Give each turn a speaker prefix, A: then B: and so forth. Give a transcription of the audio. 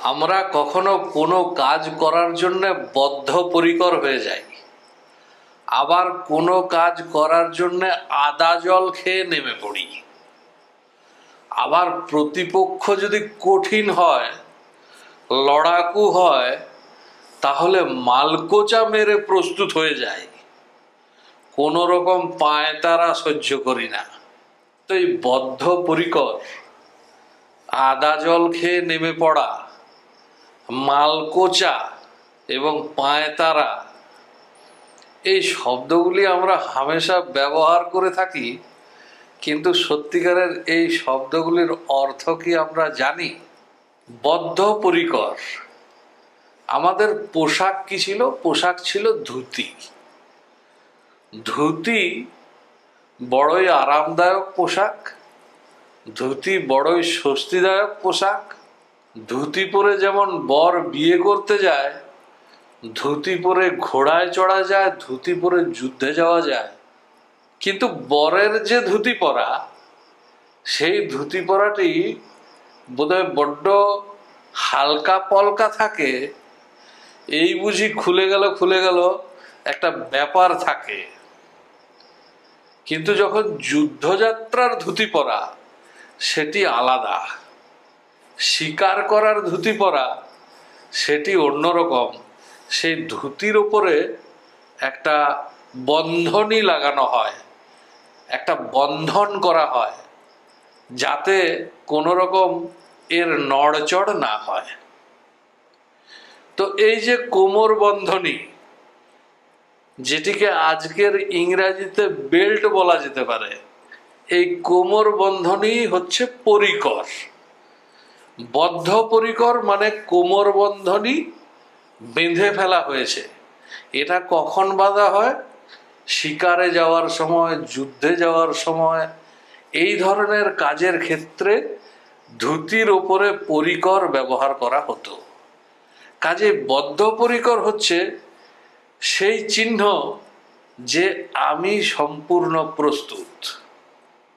A: আমরা কখনো কোনো কাজ করার জন্য বদ্ধপরিকর হয়ে যাই, আবার কোনো কাজ করার জন্য আদা জল খেয়ে নেমে পড়ি। আবার প্রতিপক্ষ যদি কঠিন হয়, লড়াকু হয়, তাহলে মালকোচা মেরে প্রস্তুত হয়ে যায়। কোনো রকম পায়তারা সহ্য করি না। তো এই বদ্ধপরিকর, আদা জল খেয়ে নেমে পড়া, মালকোচা এবং পায়তারা, এই শব্দগুলি আমরা হামেশা ব্যবহার করে থাকি, কিন্তু সত্যিকারের এই শব্দগুলির অর্থ কি আমরা জানি? বদ্ধপরিকর, আমাদের পোশাক কি ছিল? পোশাক ছিল ধুতি। ধুতি বড়ই আরামদায়ক পোশাক, ধুতি বড়ই স্বস্তিদায়ক পোশাক। ধুতি পরে যেমন বর বিয়ে করতে যায়, ধুতি পরে ঘোড়ায় চড়া যায়, ধুতি পরে যুদ্ধে যাওয়া যায়। কিন্তু বরের যে ধুতি পরা, সেই ধুতি পরাটি বোধহয় বড্ড হালকা পলকা থাকে। এই বুঝি খুলে গেল একটা ব্যাপার থাকে। কিন্তু যখন যুদ্ধযাত্রার ধুতি পরা, সেটি আলাদা। শিকার করার ধুতি পরা, সেটি অন্যরকম। সেই ধুতির ওপরে একটা বন্ধনী লাগানো হয়, একটা বন্ধন করা হয়, যাতে কোনো রকম এর নড়চড় না হয়। তো এই যে কোমর বন্ধনী, যেটিকে আজকের ইংরাজিতে বেল্ট বলা যেতে পারে, এই কোমর বন্ধনী হচ্ছে পরিকর। বদ্ধপরিকর মানে কোমর বন্ধনী বেঁধে ফেলা হয়েছে। এটা কখন বাঁধা হয়? শিকারে যাওয়ার সময়, যুদ্ধে যাওয়ার সময়, এই ধরনের কাজের ক্ষেত্রে ধুতির ওপরে পরিকর ব্যবহার করা হতো। কাজে বদ্ধপরিকর হচ্ছে সেই চিহ্ন যে আমি সম্পূর্ণ প্রস্তুত।